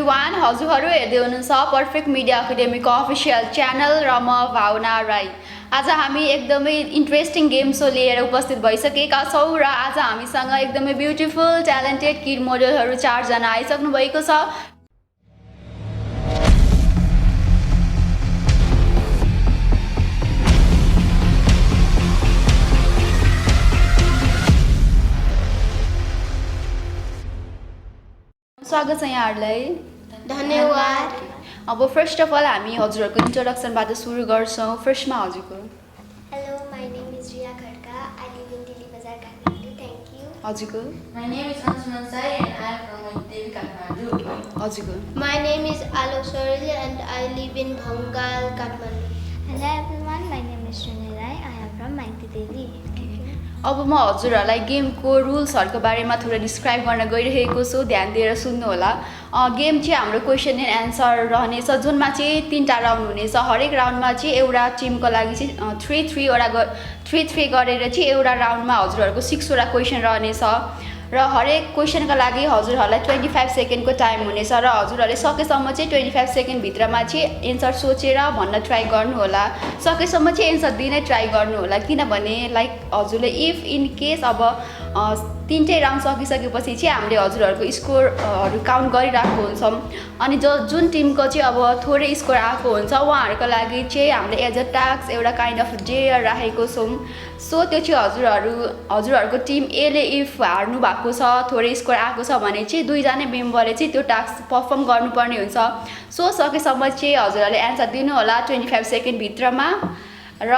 Everyone हजुरहरू हेर्दै हुनुहुन्छ perfect media एकाडेमीको official channel र म भावना राई। आज हामी एकदमै इन्ट्रेस्टिङ गेम सो लिएर उपस्थित भइसकेका छौँ र आज हामीसँग एकदमै ब्युटिफुल ट्यालेन्टेड किड मोडलहरू 4 जना आइसक्नु भएको छ। स्वागत छ यहाँहरूलाई। धन्यवाद। अब फर्स्ट अफ अल हामी हजुरहरूको इन्ट्रोडक्सनबाट सुरु गर्छौँ। फर्स्टमा हजुरको। Hello, my name is Riya Khadka. I live in Dilli Bazar, Kathmandu. Thank you. हजुरको। My name is Anshuman Sai and I am from Delhi, Kathmandu. हजुरको। My name is Alo Soril and I live in Bhangal, Kathmandu. Hello everyone, my name is Shuni Rai. I am from Maiti Delhi. अब म हजुरहरूलाई गेमको रुल्सहरूको बारेमा थोरै describe गर्न गइरहेको छु, ध्यान दिएर सुन्नु होला। गेम चाहिँ हाम्रो क्वेसन एन्ड एन्सर रहनेछ, जुनमा चाहिँ 3टा राउन्ड हुनेछ। हरेक राउन्डमा चाहिँ एउटा टिमको लागि चाहिँ 3-3 गरेर चाहिँ एउटा राउन्डमा हजुरहरूको 6वटा क्वेसन रहनेछ र हरेक क्वेसनका लागि हजुरहरूलाई 25 सेकेन्डको टाइम हुनेछ र हजुरहरूले सकेसम्म चाहिँ 25 सेकेन्ड भित्रमा चाहिँ एन्सर सोचेर भन्न ट्राई गर्नु होला। सकेसम्म चाहिँ एन्सर दिनै ट्राई गर्नु होला, किनभने लाइक हजुरले इफ इन केस अब 3टै राउन्ड सकिसकेपछि चाहिँ हामीले हजुरहरूको स्कोरहरू काउन्ट गरिरहेको हुन्छौँ। अनि जुन टीमको चाहिँ अब थोरै स्कोर आएको हुन्छ उहाँहरूको लागि चाहिँ हामीले एज अ टास्क एउटा काइन्ड अफ डेयर राखेको छौँ। सो त्यो चाहिँ हजुरहरूको टिम एले इफ हार्नु भएको छ, थोरै स्कोर आएको छ भने चाहिँ 2जना मेम्बरले चाहिँ त्यो टास्क पर्फर्म गर्नुपर्ने हुन्छ। सो सकेसम्म चाहिँ हजुरहरूले एन्सर दिनु होला 25 सेकेन्ड भित्रमा र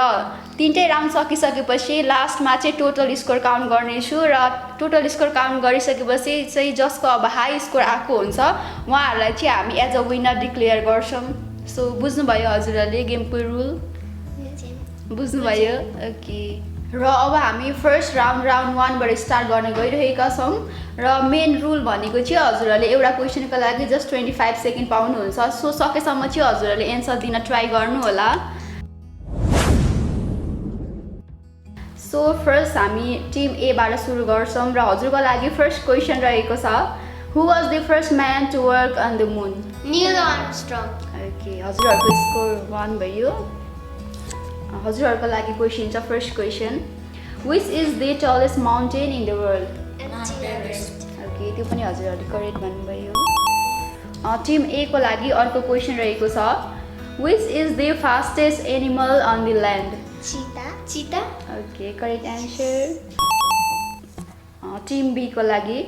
3टै राउन्ड सकिसकेपछि लास्टमा चाहिँ टोटल स्कोर काउन्ट गर्नेछु र टोटल स्कोर काउन्ट गरिसकेपछि चाहिँ जसको अब हाई स्कोर आएको हुन्छ उहाँहरूलाई चाहिँ हामी एज अ विनर डिक्लेयर गर्छौँ। सो बुझ्नुभयो हजुरहरूले गेमको रुल? बुझ्नुभयो? ओके। र अब हामी फर्स्ट राउन्ड 1बाट स्टार्ट गर्न गइरहेका छौँ र मेन रुल भनेको चाहिँ हजुरहरूले एउटा क्वेसनको लागि जस्ट 25 सेकेन्ड पाउनुहुन्छ। सो सकेसम्म चाहिँ हजुरहरूले एन्सर दिन ट्राई गर्नु होला। सो फर्स्ट हामी टिम एबाट सुरु गर्छौँ र हजुरको लागि फर्स्ट क्वेसन रहेको छ, who was the first man to work on the moon? Neil Armstrong. Okay, हजुरहरूको स्कोर 1 भयो। हजुरहरूको लागि क्वेसन छ first question, which is the tallest mountain in the world? Okay, त्यो पनि हजुरहरूले करेक्ट भन्नुभयो। टिम ए को लागि अर्को क्वेसन रहेको छ, which is the fastest animal on the land? Cheetah. Okay, correct answer. Team B को लागि,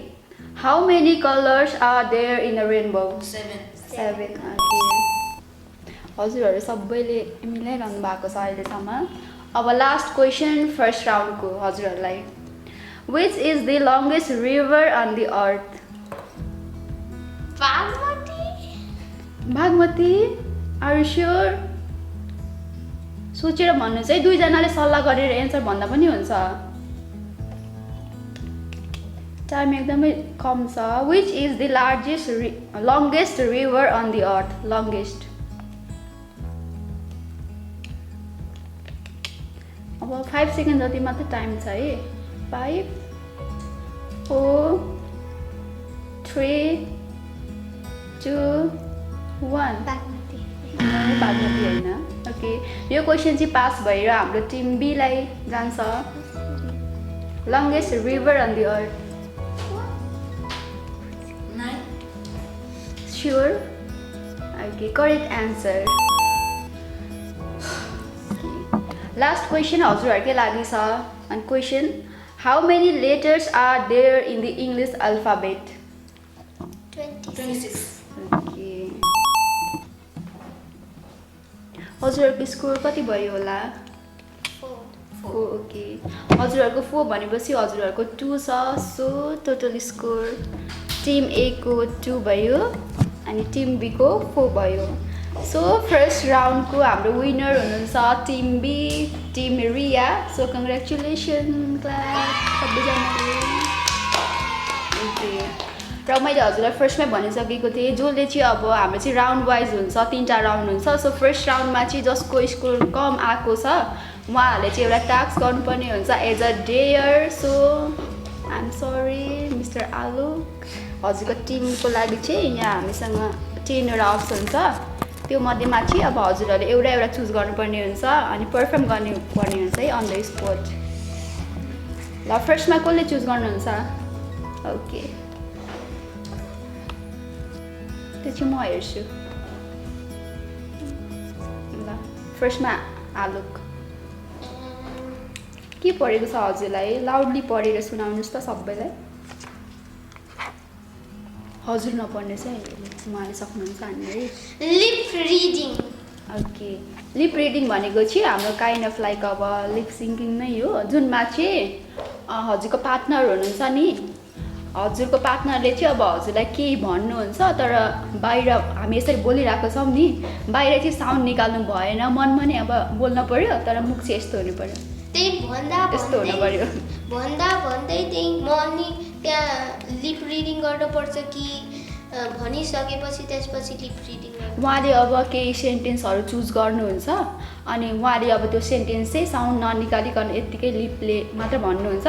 how many colours are there in a rainbow? 7। Okay, हजुरहरू सबैले मिलाइरहनु भएको छ अहिलेसम्म। अब लास्ट क्वेसन फर्स्ट राउन्डको हजुरहरूलाई, which is the longest river on the earth? Bagmati. Are you sure? सोचेर भन्नु चाहिँ 2जनाले सल्लाह गरेर एन्सर भन्दा पनि हुन्छ। टाइम एकदमै कम छ। Which is the longest river on the earth? Longest. अब 5 सेकेन्ड जति मात्रै टाइम छ है। 5 4 3 2 1। बागमती होइन। ओके, यो क्वेसन चाहिँ पास भएर हाम्रो टिम बीलाई जान्छ। Longest river on the earth? Sure? Okay, correct answer. Last question हजुरहरूकै लागि छ। अनि question, how many letters are there in the English alphabet? 26। Okay, हजुरहरूको स्कोर कति भयो होला? 4। ओके, हजुरहरूको 4 भनेपछि हजुरहरूको 2 छ। So total score team A को 2 भयो अनि टिम बी को 4 भयो। सो फर्स्ट राउन्डको हाम्रो विनर हुनुहुन्छ team B, team Riya. So congratulation class सबैजनाले। ओके, र मैले हजुरलाई फर्स्टमै भनिसकेको थिएँ जसले चाहिँ अब हाम्रो चाहिँ राउन्ड वाइज हुन्छ, 3टा राउन्ड हुन्छ। सो फर्स्ट राउन्डमा चाहिँ जसको स्कोर कम आएको छ उहाँहरूले चाहिँ एउटा टास्क गर्नुपर्ने हुन्छ as a dare. So I am sorry mister Aalu, हजुरको टिमको लागि चाहिँ यहाँ हामीसँग 10वटा अप्सन छ त्यो मध्येमा चाहिँ अब हजुरहरूले एउटा चुज गर्नुपर्ने हुन्छ अनि पर्फर्म गर्नुपर्ने हुन्छ है अन द स्पोट ल फर्स्टमा कसले चुज गर्नुहुन्छ ओके त्यो चाहिँ म हेर्छु ल फर्स्टमा आलोक के पढेको छ हजुरलाई लाउडली पढेर सुनाउनुहोस् त सबैलाई हजुर नपढ्ने चाहिँ उहाँले सक्नुहुन्छ हामीलाई lip reading okay lip reading भनेको चाहिँ हाम्रो काइन्ड अफ लाइक अब लिप सिङ्किङ नै हो जुनमा चाहिँ हजुरको पार्टनर हुनुहुन्छ नि हजुरको पार्टनरले चाहिँ अब हजुरलाई केही भन्नुहुन्छ तर बाहिर हामी यसरी बोलिरहेको छौँ नि बाहिर चाहिँ साउन्ड निकाल्नु भएन मनमा नै अब बोल्न पर्यो तर मुख चाहिँ यस्तो हुनु पर्यो त्यही भन्दा यस्तो हुनु पर्यो भन्दै त्यही म अनि त्यहाँ लिप रिडिङ गर्नुपर्छ कि भनिसकेपछि त्यसपछि लिप रिडिङ उहाँले अब केही सेन्टेन्सहरू चुज गर्नुहुन्छ अनि उहाँले अब त्यो सेन्टेन्स चाहिँ साउन्ड ननिकालिकन यत्तिकै लिपले मात्र भन्नुहुन्छ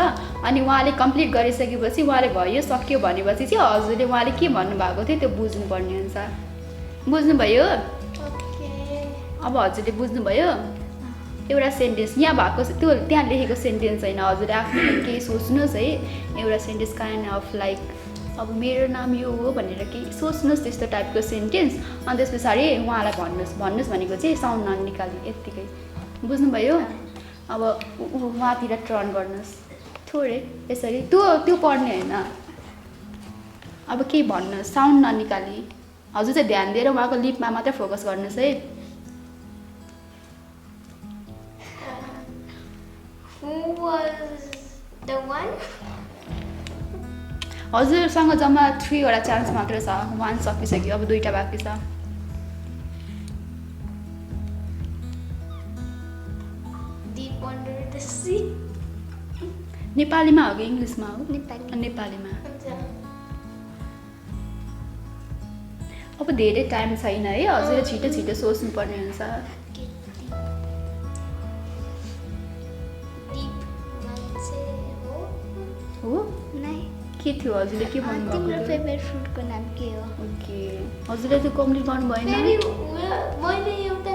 अनि उहाँले कम्प्लिट गरिसकेपछि उहाँले भयो सक्यो भनेपछि चाहिँ हजुरले उहाँले के भन्नुभएको थियो त्यो बुझ्नुपर्ने हुन्छ बुझ्नुभयो अब हजुरले बुझ्नुभयो एउटा सेन्टेन्स यहाँ भएको त्यो त्यहाँ लेखेको सेन्टेन्स होइन हजुरले आफ्नै केही सोच्नुहोस् है एउटा सेन्टेन्स काइन्ड अफ लाइक अब मेरो नाम यो हो भनेर केही सोच्नुहोस् त्यस्तो टाइपको सेन्टेन्स अनि त्यस पछाडि उहाँलाई भन्नुहोस् भनेको चाहिँ साउन्ड ननिकाल्नु यत्तिकै बुझ्नुभयो अब उहाँतिर टर्न गर्नुहोस् थोरै यसरी त्यो पढ्ने होइन अब केही भन्नुहोस् साउन्ड ननिकाली हजुर चाहिँ ध्यान दिएर उहाँको लिपमा मात्रै फोकस गर्नुहोस् है Who was the one? हजुरसँग जम्मा 3वटा चान्स मात्र छ 1 सकिसक्यो अब 2टा बाँकी छ Deep under the sea. नेपालीमा हो कि इङ्ग्लिसमा हो नेपाली नेपालीमा अब धेरै टाइम छैन है हजुरले छिटो सोच्नुपर्ने हुन्छ हो नै के थियो हजुरले के भन्नुभएको तिम्रो थियो? फेभरेट फ्रुटको नाम के हो ओके हजुरले त्यो कम्प्लिट गर्नु भएन मैले एउटा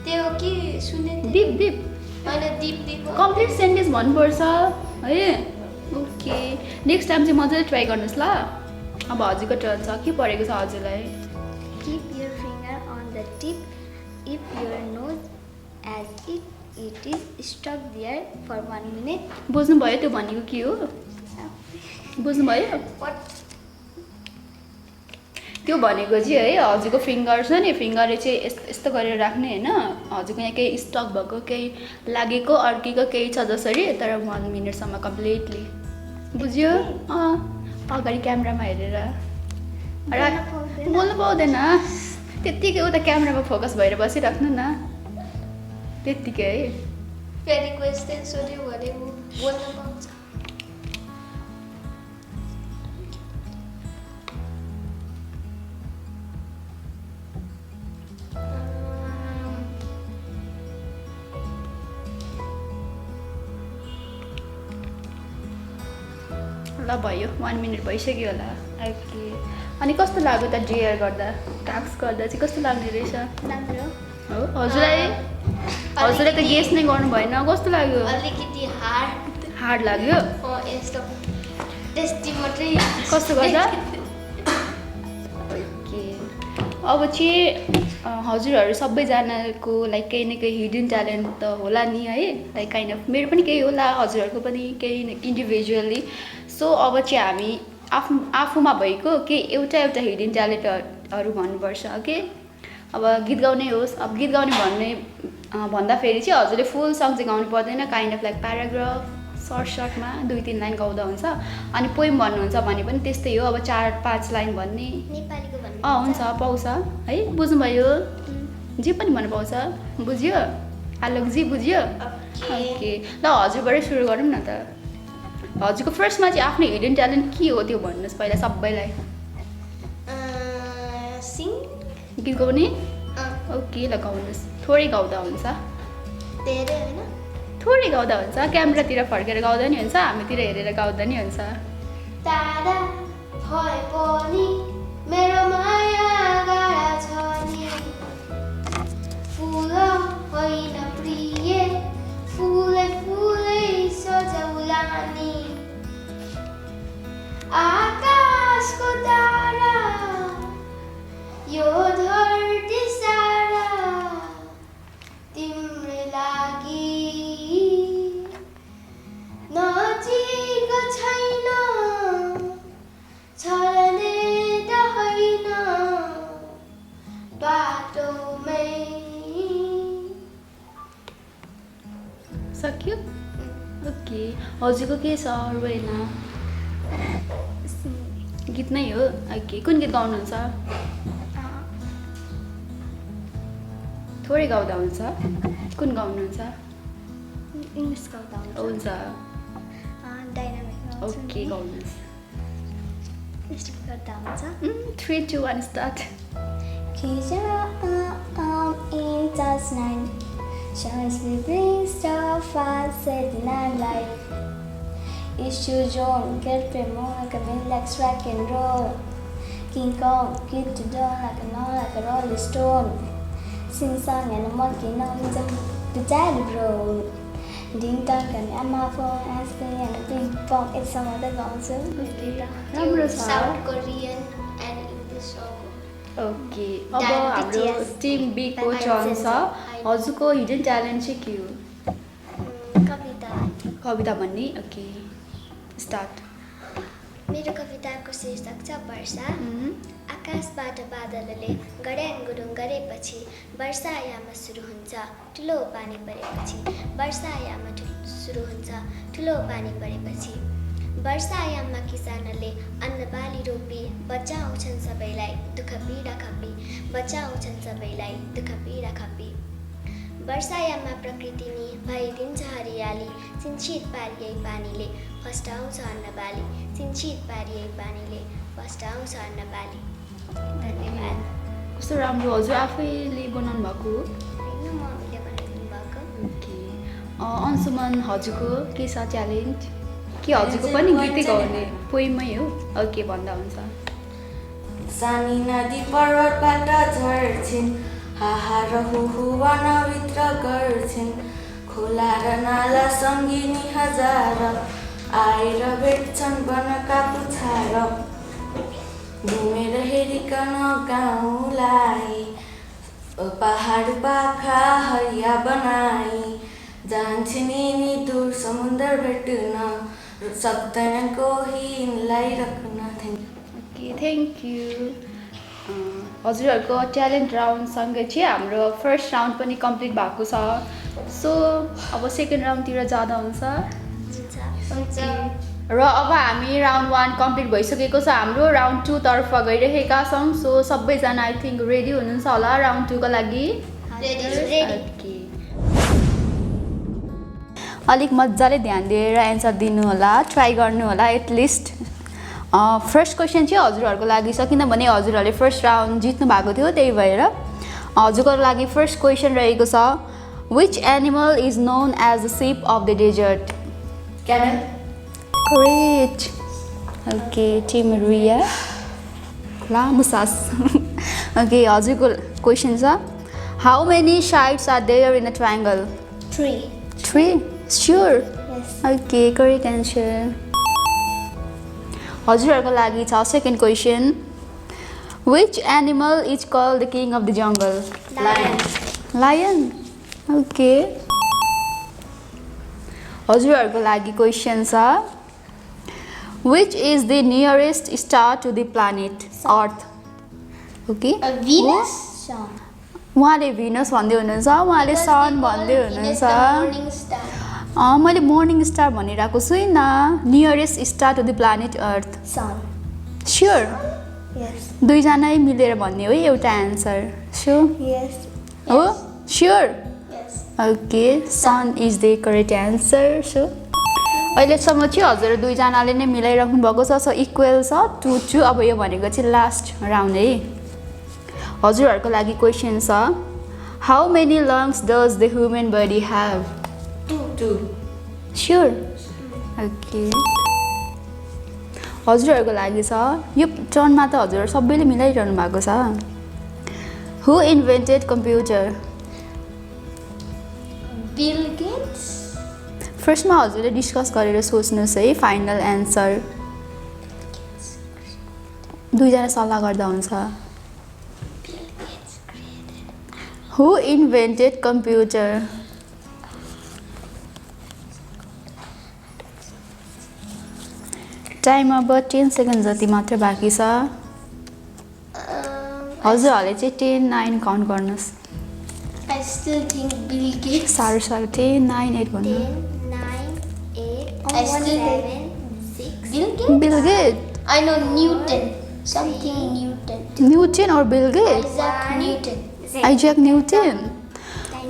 त्यो के सुनेको दिप दिप होइन दिप कम्प्लिट सेन्टेन्स भन्नुपर्छ है ओके नेक्स्ट टाइम चाहिँ मजाले ट्राई गर्नुहोस् ल अब हजुरको टर्न छ के पढेको छ हजुरलाई Keep your finger on the tip if your nose as if it is stuck there for 1 minute. बुझ्नुभयो त्यो भनेको के हो बुझ्नुभयो त्यो भनेको चाहिँ है हजुरको फिङ्गर छ नि फिङ्गरले चाहिँ यस्तो गरेर राख्ने होइन हजुरको यहाँ केही स्टक भएको केही लागेको अड्केको केही छ जसरी तर 1 मिनटसम्म कम्प्लिटली बुझ्यो अगाडि क्यामेरामा हेरेर बोल्नु पाउँदैन त्यत्तिकै उता क्यामेरामा फोकस भएर बसिराख्नु न त्यत्तिकै है फेरि क्वेसन सोध्यो भने ऊ बोल्न पाउँछ ल भयो 1 मिनट भइसक्यो होला ओके अनि कस्तो लाग्यो त डेयर गर्दा टास्क गर्दा चाहिँ कस्तो लाग्ने रहेछ राम्रो हो हजुरलाई हजुरले त गेस नै गर्नु भएन कस्तो लाग्यो अलिकति हार्ड लाग्यो यस्तो टेस्टी मात्रै कस्तो गर्दा ओके अब चाहिँ हजुरहरू सबैजनाको लाइक केही न केही हिडन ट्यालेन्ट त होला नि है लाइक काइन्ड अफ मेरो पनि केही होला हजुरहरूको पनि केही इन्डिभिजुअली सो अब चाहिँ हामी आफूमा भएको केही एउटा हिडन ट्यालेन्टहरू भन्नुपर्छ ओके अब गीत गाउने होस् अब गीत गाउने भन्दाखेरि चाहिँ हजुरले फुल सङ चाहिँ गाउनु पर्दैन काइन्ड अफ लाइक प्याराग्राफ सर्टमा 2-3 लाइन गाउँदा हुन्छ अनि पोइम भन्नुहुन्छ भने पनि त्यस्तै हो अब 4-5 लाइन भन्ने नेपालीको भन्नु हुन्छ पाउँछ है बुझ्नुभयो जे पनि भन्नु पाउँछ बुझ्यो आलोकजी बुझ्यो ओके ल हजुरबाटै सुरु गरौँ न त हजुरको फर्स्टमा चाहिँ आफ्नो हिडन ट्यालेन्ट के हो त्यो भन्नुहोस् पहिला सबैलाई सिङ गीत गाउने ओके ल गाउनुहोस् थोरै गाउँदा हुन्छ धेरै होइन थोरै गाउँदा हुन्छ क्यामेरातिर फर्केर गाउँदा नि हुन्छ हामीतिर हेरेर गाउँदा नि हुन्छ टाढा भए पनि मेरो माया गाडा छ नि फुल होइन प्रिय फुलै फुलै सजाउला नि आकाशको तारा यो धरती सारा तिम्रै लागि नजिक छैन छलने त होइन बाटोमै सक्यो ओके हजुरको के छ रोएन गीत नै हो ओके कुन गीत गाउनुहुन्छ थोरै गाउँदा हुन्छ कुन गाउनुहुन्छ इङ्ग्लिस गाउँदा हुन्छ डाइनामिक ओके गाउनुहोस् स्टार्ट गर्दा हुन्छ 3 2 1 start Close your arm in touch night. Shines me bring star fast set night light. Issue John get premo like a like rock and roll. King Kong get to dawn like a rolling stone. Sing song and a monkey knowing the daddy bro. Ding dong and I'm my phone asking and a ping pong. It's some other concert. राम्रो छ south Korean and English song okay अब हाम्रो team B को turn छ हजुरको hidden talent चाहिँ के हो कविता कविता भन्ने ओके स्टार्ट मेरो कविताको शीर्षक छ वर्षा आकाशबाट बादलले गड्याङ गुडुङ गरेपछि वर्षायाममा सुरु हुन्छ ठुलो पानी परेपछि वर्षायाममा सुरु हुन्छ ठुलो पानी परेपछि वर्षायाममा किसानले अन्नबाली रोपी बचाउँछन् सबैलाई दुःख पीडा खपी बचाउँछन् सबैलाई दुःख पीडा खपी वर्षायाममा प्रकृतिनी भइदिन्छ हरियाली सिन्चित पारिए पानीले फस्टाउँछ अन्नबाली सिन्चित पारिए पानीले फस्टाउँछ अन्नबाली धन्यवाद कस्तो राम्रो हजुर आफैले बनाउनु भएको होइन मम्मीले बनाइदिनु भएको ओके अन्सुमन हजुरको के छ ट्यालेन्ट के हजुरको पनि गीतै गाउने पोइमै हो ओके भन्दा हुन्छ सानी नदी पर्वतबाट झर्छिन् हाहा र हुहु वनभित्र गर्छिन् खोला र नाला सङ्गिनी हजार आएर भेट्छन् वनका पुछार घुमेर हेरिकन गाउँलाई पहाड पाखा हरिया बनाई जान्छन् यिनी दूर समुद्र भेट्न सक्दैन कोहीलाई राख्न ओके थ्याङ्क यू हजुरहरूको ट्यालेन्ट राउन्डसँगै चाहिँ हाम्रो फर्स्ट राउन्ड पनि कम्प्लिट भएको छ सो अब सेकेन्ड राउन्डतिर जाँदा हुन्छ ओके र अब हामी राउन्ड 1 कम्प्लिट भइसकेको छ हाम्रो राउन्ड 2 तर्फ गइरहेका छौँ सो सबैजना आई थिङ्क रेडी हुनुहुन्छ होला राउन्ड 2 को लागि ओके अलिक मजाले ध्यान दिएर एन्सर दिनु होला ट्राई गर्नु होला एटलिस्ट फर्स्ट क्वेसन चाहिँ हजुरहरूको लागि छ किनभने हजुरहरूले फर्स्ट राउन्ड जित्नु भएको थियो त्यही भएर हजुरको लागि फर्स्ट क्वेसन रहेको छ which animal is known as the ship of the desert camel great okay team Riya लामो सास ओके हजुरको क्वेसन छ how many sides are there in a triangle 3 sure okay correct answer हजुरहरूको लागि छ second question which animal is called the king of the jungle lion okay हजुरहरूको लागि question छ which is the nearest star to the planet earth okay Venus उहाँले भिनस भन्दै हुनुहुन्छ उहाँले सन भन्दै हुनुहुन्छ मर्निङ स्टार मैले मर्निङ स्टार भनिरहेको छुइनँ nearest star to the planet earth sun sure yes दुईजनै मिलेर भन्ने हो एउटा एन्सर सो यस हो sure yes okay sun is the correct answer so अहिलेसम्म चाहिँ हजुर दुईजनाले नै मिलाइराख्नु भएको छ सो इक्वल छ 2-2 अब यो भनेको चाहिँ लास्ट राउन्ड है हजुरहरूको लागि क्वेसन छ how many lungs does the human body have 2 sure okay हजुरहरूको लागि छ यो टर्नमा त हजुरहरू सबैले मिलाइरहनु भएको छ हु इन्भेन्टेड कम्प्युटर बिल गेट्स फर्स्टमा हजुरले डिस्कस गरेर सोच्नुहोस् है फाइनल एन्सर दुईजना सल्लाह गर्दा हुन्छ हु इन्भेन्टेड कम्प्युटर टाइम अब 10 सेकेन्ड जति मात्र बाँकी छ हजुरहरूले चाहिँ 10 9 काउन्ट गर्नुहोस् I still think Bill Gates. साह्रो 10 9 8 भन्नु 10, 9, 8. I still 7, think 6. Bill Gates. Bill Gate I know Newton. Something Newton. Newton और Bill Gate Isaac Newton. Isaac Newton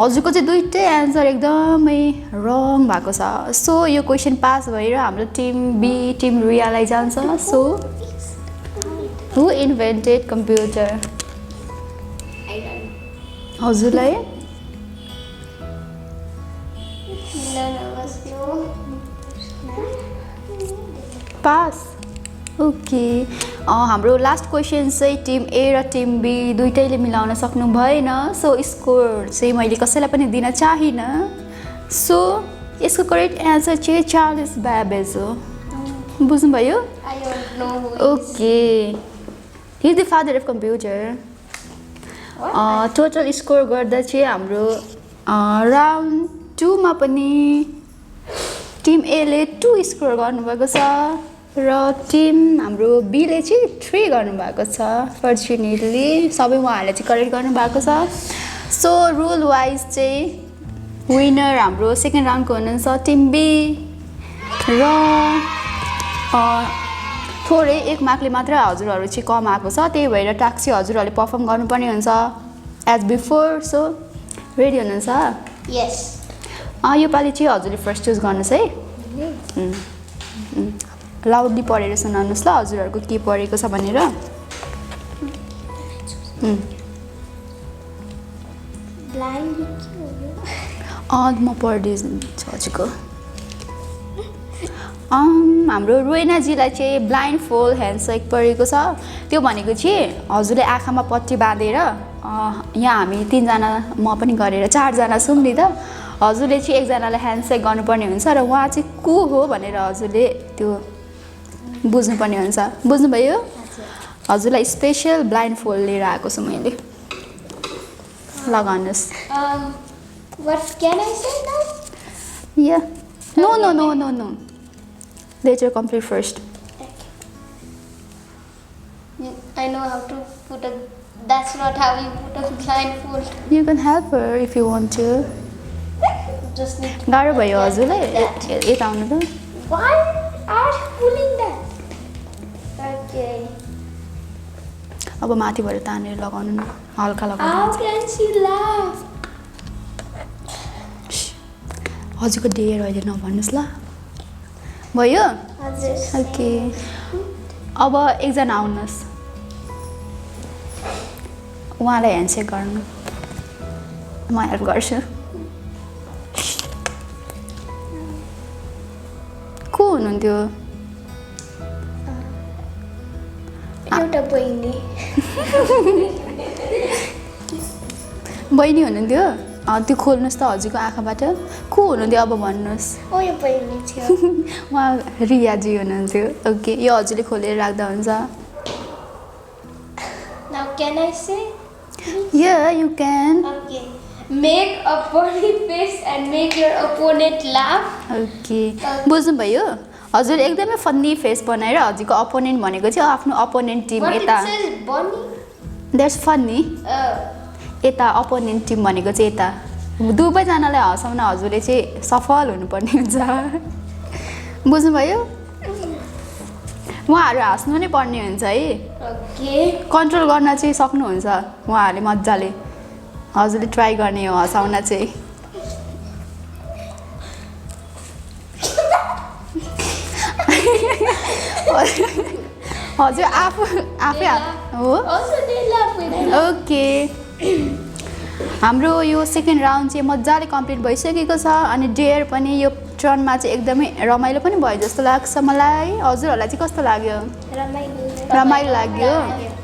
हजुरको चाहिँ दुइटै एन्सर एकदमै रङ भएको छ सो यो क्वेसन पास भएर हाम्रो टिम बी टिम रियालाई जान्छ so who invented computer I don't know. हजुरलाई None of us know. Pass okay हाम्रो लास्ट क्वेसन चाहिँ टिम ए र टिम बी दुइटैले मिलाउन सक्नु भएन सो स्कोर चाहिँ मैले कसैलाई पनि दिन चाहिनँ सो यसको करेक्ट एन्सर चाहिँ चार्ल्स ब्याबेज हो बुझ्नुभयो I don't know who is. Okay he is the father of computer total score गर्दा चाहिँ हाम्रो राउन्ड 2मा पनि टिम एले 2 स्कोर गर्नुभएको छ र टिम हाम्रो बीले चाहिँ 3 गर्नुभएको छ फर्चुनेटली सबै उहाँहरूले चाहिँ करेक्ट गर्नुभएको छ सो रुल वाइज चाहिँ विनर हाम्रो सेकेन्ड राउन्डको हुनुहुन्छ टिम बी र थोरै 1 मार्कले मात्र हजुरहरू चाहिँ कम आएको छ त्यही भएर टास्क चाहिँ हजुरहरूले पर्फर्म गर्नुपर्ने हुन्छ एज बिफोर सो रेडी हुनुहुन्छ Yes. योपालि चाहिँ हजुरले फर्स्ट चुज गर्नुहोस् है लाउडली पढेर सुनाउनुहोस् ल हजुरहरूको के पढेको छ भनेर Blind. म पढिदिन्छु हजुरको हाम्रो रोइनाजीलाई चाहिँ ब्लाइन्ड फोल ह्यान्डसेक परेको छ त्यो भनेको चाहिँ हजुरले आँखामा पट्टी बाँधेर यहाँ हामी 3जना म पनि गरेर 4जना छौँ नि त हजुरले चाहिँ एकजनालाई ह्यान्डसेक गर्नुपर्ने हुन्छ र उहाँ चाहिँ को हो भनेर हजुरले त्यो बुझ्नुपर्ने हुन्छ बुझ्नुभयो हजुरलाई स्पेसल ब्लाइन्ड फोल्ड लिएर आएको छु मैले लगाउनुहोस् What can I say now? Yeah no no no no no later complete first I know how to put a. That's not how you put a blindfold. You can help her if you want to Just need to. गाह्रो भयो हजुरलाई That. यता आउनु त Why are you pulling that? Okay. अब माथिबाट तानेर लगाउनु न हल्का How लगाउनु can she laugh? हजुरको डेयर अहिले नभन्नुहोस् ल भयो हजुर. ओके अब एकजना आउनुहोस् उहाँलाई ह्यान्डसेक गर्नु म हेल्प गर्छु को हुनुहुन्थ्यो एउटा बहिनी. बहिनी हुनुहुन्थ्यो त्यो खोल्नुहोस् त हजुरको आँखाबाट को हुनुहुन्थ्यो अब भन्नुहोस् ओ यो बहिनी थियो. उहाँ रियाजी हुनुहुन्थ्यो ओके यो हजुरले खोलेर राख्दा हुन्छ Now can I say? Yeah you can Okay. Make a funny face and make your opponent laugh. Okay बुझ्नुभयो हजुर एकदमै फन्नी फेस बनाएर हजुरको अपोनेन्ट भनेको चाहिँ आफ्नो अपोनेन्ट टिम What it यता says, Bonnie? That's funny Oh. यता अपोनेन्ट टिम भनेको चाहिँ यता दुवैजनालाई हँसाउन हजुरले चाहिँ सफल हुनुपर्ने हुन्छ बुझ्नुभयो उहाँहरू हाँस्नु नै पर्ने हुन्छ है Okay. कन्ट्रोल गर्न चाहिँ सक्नुहुन्छ उहाँहरूले मजाले हजुरले ट्राई गर्ने हो हँसाउन चाहिँ हजुर आफै हो Also they laugh when I laugh. Okay हाम्रो यो सेकेन्ड राउन्ड चाहिँ मजाले कम्प्लिट भइसकेको छ अनि डेयर पनि यो टर्नमा चाहिँ एकदमै रमाइलो पनि भयो जस्तो लाग्छ मलाई हजुरहरूलाई चाहिँ कस्तो लाग्यो रमाइलो लाग्यो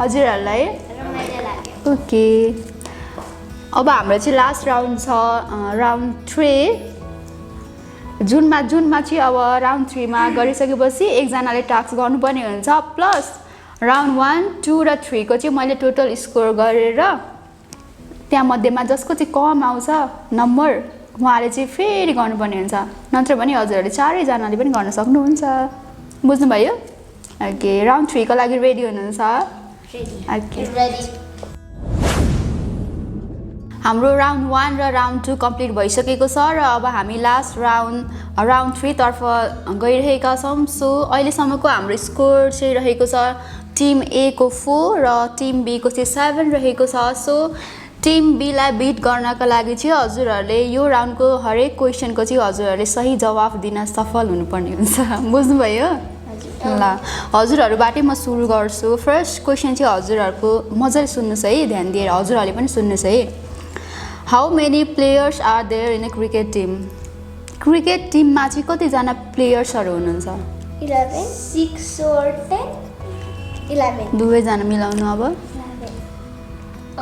हजुरहरूलाई ओके अब हाम्रो चाहिँ लास्ट राउन्ड छ राउन्ड 3 जुनमा चाहिँ अब राउन्ड 3 मा गरिसकेपछि एकजनाले टास्क गर्नुपर्ने हुन्छ प्लस राउन्ड 1, 2 र 3 को चाहिँ मैले टोटल स्कोर गरेर त्यहाँ मध्येमा जसको चाहिँ कम आउँछ नम्बर उहाँले चाहिँ फेरि गर्नुपर्ने हुन्छ नत्र भने हजुरहरूले चारैजनाले पनि गर्न सक्नुहुन्छ बुझ्नुभयो ओके राउन्ड 3 को लागि रेडी हुनुहुन्छ ओके रेडी हाम्रो राउन्ड 1 र राउन्ड 2 कम्प्लिट भइसकेको छ र अब हामी लास्ट राउन्ड 3 तर्फ गइरहेका छौँ सो अहिलेसम्मको हाम्रो स्कोर चाहिँ रहेको छ टिम ए को 4 र टिम बी को चाहिँ 7 रहेको छ सो टिम बी लाई बिट गर्नका लागि चाहिँ हजुरहरूले यो राउन्डको हरेक क्वेसनको चाहिँ हजुरहरूले सही जवाफ दिन सफल हुनुपर्ने हुन्छ बुझ्नुभयो ल हजुरहरूबाटै म सुरु गर्छु फर्स्ट क्वेसन चाहिँ हजुरहरूको मजाले सुन्नुहोस् है ध्यान दिएर हजुरहरूले पनि सुन्नुहोस् है how many players are there in a cricket team cricket टिममा चाहिँ कतिजना प्लेयर्सहरू हुनुहुन्छ 11 6 or 10 11 दुवैजना मिलाउनु अब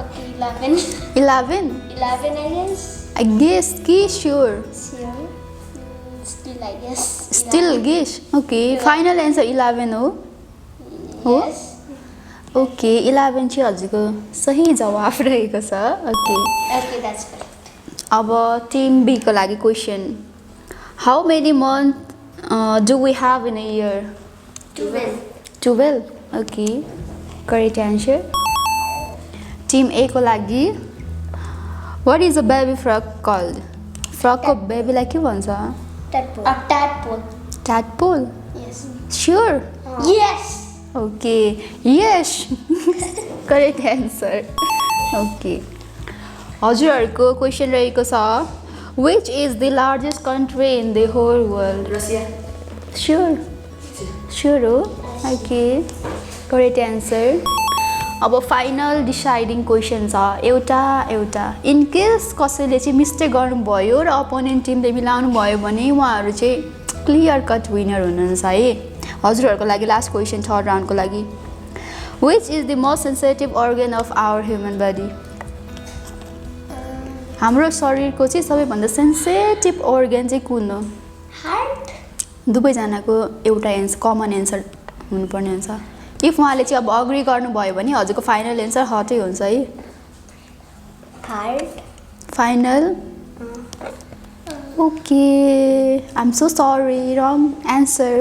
ओके 11 11 11 I guess कि sure sure still I guess still guess okay final answer 11 हो yes ओके 11 चाहिँ हजुरको सही जवाफ रहेको छ ओके okay that's correct अब टिम बी को लागि question how many month do we have in a year 12 okay correct answer team A को लागि what is a baby frog called फ्रकको बेबीलाई के भन्छ tadpole a tadpole tadpole yes sure yes okay yes correct answer okay हजुरहरूको question रहेको छ which is the largest country in the whole world Russia sure हो ओके करेक्ट एन्सर अब final deciding question छ एउटा इन केस कसैले चाहिँ mistake गर्नुभयो र अपोनेन्ट टिमले मिलाउनु भयो भने उहाँहरू चाहिँ क्लियर कट विनर हुनुहुन्छ है हजुरहरूको लागि लास्ट क्वेसन थर्ड राउन्डको लागि which is the most sensitive organ of our human body हाम्रो शरीरको चाहिँ सबैभन्दा सेन्सिटिभ अर्गन चाहिँ कुन हो heart दुवैजनाको एउटा कमन एन्सर हुनुपर्ने हुन्छ इफ उहाँले चाहिँ अब अग्री गर्नुभयो भने हजुरको फाइनल एन्सर हटै हुन्छ है heart final okay I am so sorry wrong answer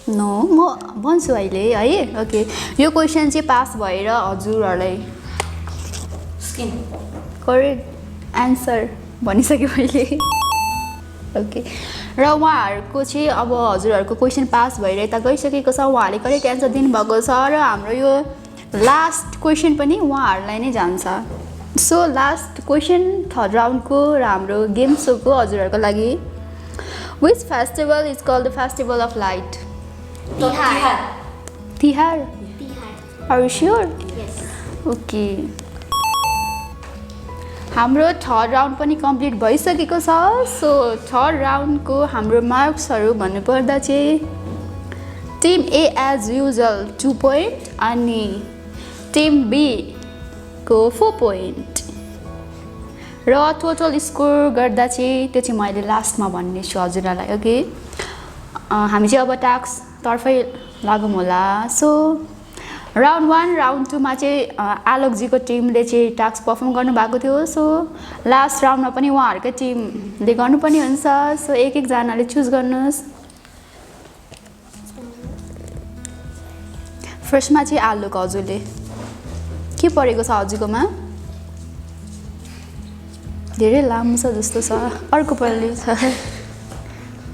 no म भन्छु अहिले है ओके यो क्वेसन चाहिँ पास भएर हजुरहरूलाई स्किन करेक्ट एन्सर भनिसकेँ मैले ओके र उहाँहरूको चाहिँ अब हजुरहरूको क्वेसन पास भएर यता गइसकेको छ उहाँहरूले करेक्ट एन्सर दिनुभएको छ र हाम्रो यो लास्ट क्वेसन पनि उहाँहरूलाई नै जान्छ सो लास्ट क्वेसन थर्ड राउन्डको र हाम्रो गेम सोको हजुरहरूको लागि which festival is called the festival of light Tihar Tihar are you sure yes okay हाम्रो थर्ड राउन्ड पनि कम्प्लिट भइसकेको छ सो थर्ड राउन्डको हाम्रो मार्क्सहरू भन्नुपर्दा चाहिँ team A as usual 2 point अनि टिम बी को 4 पोइन्ट र टोटल स्कोर गर्दा चाहिँ त्यो चाहिँ मैले लास्टमा भन्नेछु हजुरहरूलाई ओके हामी चाहिँ अब टास्क तर्फै लागौँ होला सो राउन्ड 1 राउन्ड 2 मा चाहिँ आलोकजीको टिमले चाहिँ टास्क पर्फर्म गर्नुभएको थियो सो लास्ट राउन्डमा पनि उहाँहरूकै टिमले गर्नुपर्ने हुन्छ सो एक एकजनाले चुज गर्नुहोस् फर्स्टमा चाहिँ आलोक हजुरले के परेको छ हजुरकोमा धेरै लामो छ जस्तो छ अर्को पढ्ने छ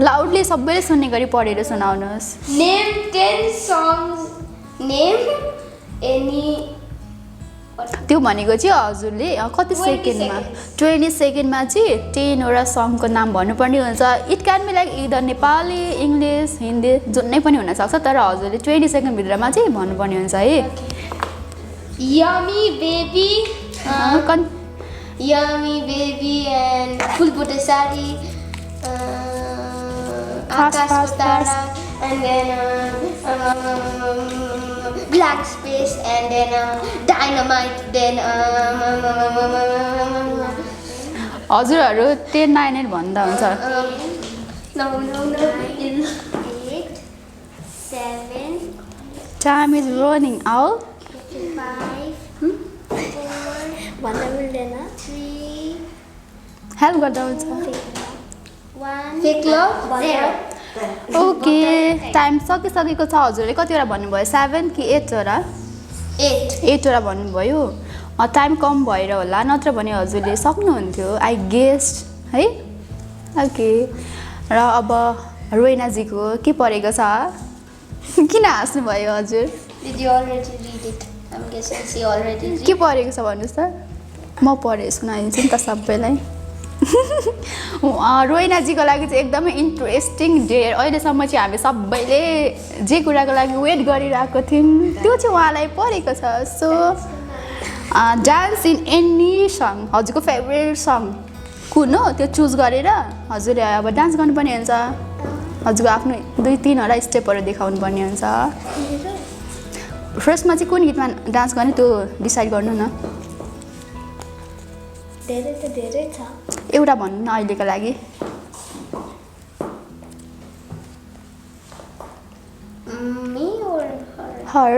लाउडली सबैले सुन्ने गरी पढेर सुनाउनुहोस् name 10 songs name any त्यो भनेको चाहिँ हजुरले कति 20 सेकेन्डमा seconds. 20 सेकेन्डमा चाहिँ 10 वटा सङको नाम भन्नुपर्ने हुन्छ it can be like either Nepali English Hindi जुनै पनि हुनसक्छ तर हजुरले 20 सेकेन्डभित्रमा चाहिँ भन्नुपर्ने हुन्छ है yummy baby कन् yummy baby and full bota sari Fast, Akash fast, Patara, and then Black Space, and then Dynamite, then हजुरहरू 10 9 8 भन्दा हुन्छ no, 8, 7, time is running out 5, 4, भन्दा मिल्दैन 3, हेल्प गर्दा हुन्छ 1. Fake love, 0. ओके टाइम सकिसकेको छ हजुरले कतिवटा भन्नुभयो 7 कि 8 वटा 8. 8 वटा भन्नुभयो टाइम कम भएर होला नत्र भने हजुरले सक्नुहुन्थ्यो आई गेस्ट है ओके र अब रोइनाजीको के परेको छ किन हाँस्नुभयो हजुर Did you already read it? I'm guessing she already read. के परेको छ भन्नुहोस् त म पढेँ सुनाइदिन्छु नि त सबैलाई रोइनाजीको लागि चाहिँ एकदमै इन्ट्रेस्टिङ डे अहिलेसम्म चाहिँ हामी सबैले जे कुराको लागि वेट गरिरहेको थियौँ त्यो चाहिँ उहाँलाई परेको छ so dance in any song हजुरको फेभरेट सङ कुन हो त्यो चुज गरेर हजुरले अब डान्स गर्नुपर्ने हुन्छ हजुरको आफ्नो 2-3 वटा स्टेपहरू देखाउनु पर्ने हुन्छ फर्स्टमा चाहिँ कुन गीतमा डान्स गर्ने त्यो डिसाइड गर्नु न धेरै त धेरै छ एउटा भन्नु न अहिलेको लागि Me or her? हर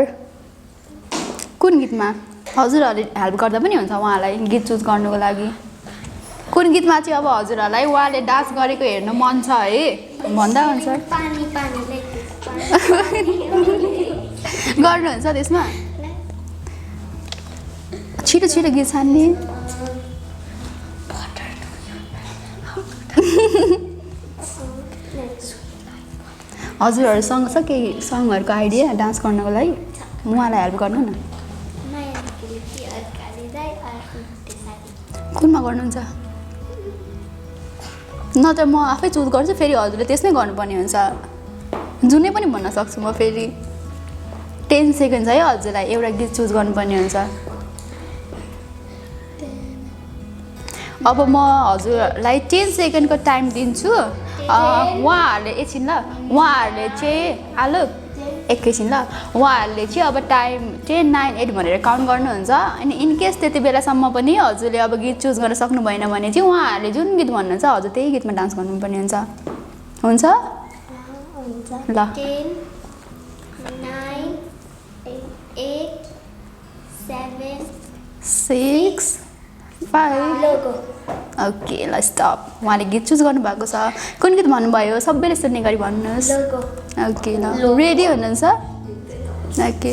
कुन गीतमा हजुरहरूले हेल्प गर्दा पनि हुन्छ उहाँलाई गीत चुज गर्नुको लागि कुन गीतमा चाहिँ अब हजुरहरूलाई उहाँले डान्स गरेको हेर्नु मन छ है भन्दा हुन्छ Pani, like this. गर्नुहुन्छ त्यसमा छिटो छिटो गीत छान्ने हजुरहरूसँग छ केही सङहरूको आइडिया डान्स गर्नको लागि उहाँलाई हेल्प गर्नु न कुनमा गर्नुहुन्छ नत्र म आफै चुज गर्छु फेरि हजुरले त्यसमै गर्नुपर्ने हुन्छ जुनै पनि भन्न सक्छु म फेरि 10 सेकेन्ड है हजुरलाई एउटा गीत चुज गर्नुपर्ने हुन्छ अब म हजुरलाई 10 सेकेन्डको टाइम दिन्छु उहाँहरूले एकछिन ल उहाँहरूले चाहिँ आलु एकैछिन ल उहाँहरूले चाहिँ अब टाइम 10 9 8 भनेर काउन्ट गर्नुहुन्छ अनि इनकेस त्यति बेलासम्म पनि हजुरले अब गीत चुज गर्न सक्नु भएन भने चाहिँ उहाँहरूले जुन गीत भन्नुहुन्छ हजुर त्यही गीतमा डान्स गर्नुपर्ने हुन्छ हुन्छ ल 10, 9, 8, 7. 6 5 Logo. ओके ल स्टप उहाँले गीत चुज गर्नुभएको छ कुन गीत भन्नुभयो सबैले सुन्ने गरी भन्नुहोस् Logo. ओके ल रेडी हुनुहुन्छ okay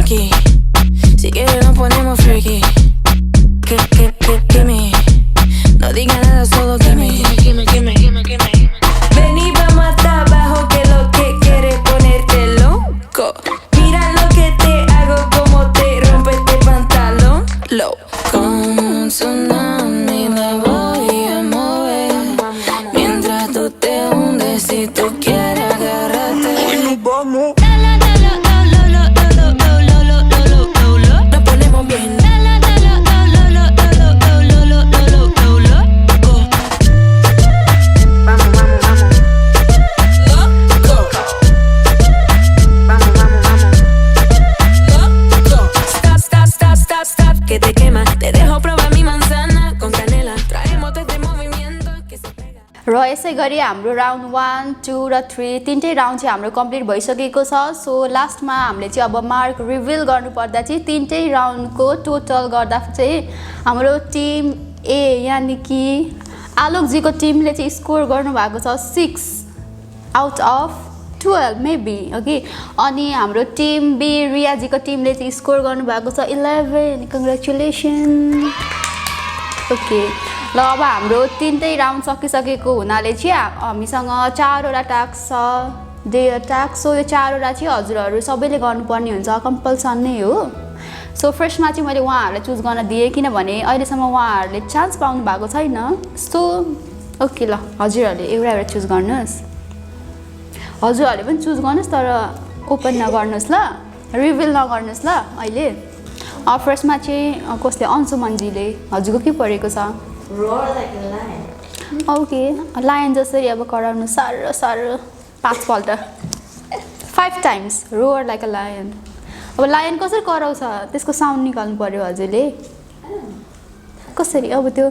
Freaky, si quieres nos ponemos freaky. Gimme, no diga nada, solo gimme. Ven y vamos hasta abajo que lo que quieres ponerte loco. Mira lo que te hago, como te rompe este pantalón. Low. Con un tsunami la voy a mover. Mientras tú te hundes, si tú quieres agárrate. Nos ponemos bien. Stop, que te quema. Te dejo probar mi manzana con canela. Traemos todo este movimiento que se pega. र यसै गरी हाम्रो round 1 2 र 3 तीनटै round चाहिँ हाम्रो complete भइसकेको छ so लास्टमा हामीले चाहिँ अब मार्क रिभिल गर्नुपर्दा चाहिँ तीनटै राउन्डको टोटल गर्दा चाहिँ हाम्रो टिम ए यानि कि आलोकजीको टिमले चाहिँ स्कोर गर्नुभएको छ 6 आउट अफ 12 मेबी ओके अनि हाम्रो टिम बी रियाजीको टिमले चाहिँ स्कोर गर्नुभएको छ 11 कङ्ग्रेचुलेसन ओके ल अब हाम्रो तीनटै राउन्ड सकिसकेको हुनाले चाहिँ हामीसँग 4वटा टास्क छ डेयर टास्क सो यो 4वटा चाहिँ हजुरहरू सबैले गर्नुपर्ने हुन्छ कम्पल्सन नै हो सो फर्स्टमा चाहिँ मैले उहाँहरूलाई चुज गर्न दिएँ किनभने अहिलेसम्म उहाँहरूले चान्स पाउनु भएको छैन सो ओके ल हजुरहरूले एउटा चुज गर्नुहोस् हजुरहरूले पनि चुज गर्नुहोस् तर ओपन नगर्नुहोस् ल रिभिल नगर्नुहोस् ल अहिले फर्स्टमा चाहिँ कसले अंशुमनजीले हजुरको के परेको छ Roar like a lion. Okay lion जसरी अब कराउनु साह्रो साह्रो 5 पल्ट 5 times roar like a lion अब लायन कसरी कराउँछ त्यसको साउन्ड निकाल्नु पर्यो हजुरले कसरी अब त्यो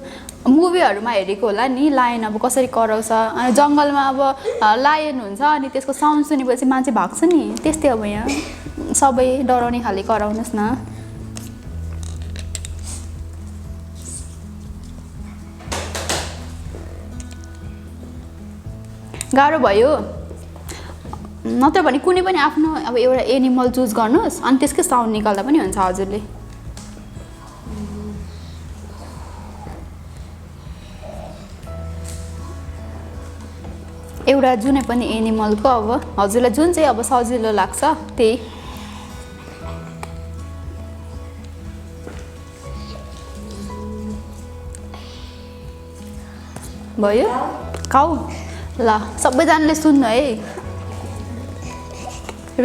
मुभीहरूमा हेरेको होला नि लायन अब कसरी कराउँछ अनि जङ्गलमा अब लायन हुन्छ अनि त्यसको साउन्ड सुनेपछि मान्छे भाग्छ नि त्यस्तै अब यहाँ सबै डराउने खाले कराउनुहोस् न गाह्रो भयो नत्र भने कुनै पनि आफ्नो अब एउटा एनिमल चुज गर्नुहोस् अनि त्यसकै साउन्ड निकाल्दा पनि हुन्छ हजुरले एउटा जुनै पनि एनिमलको अब हजुरलाई जुन चाहिँ अब सजिलो लाग्छ त्यही भयो काउ ल सबैजनाले सुन्नु है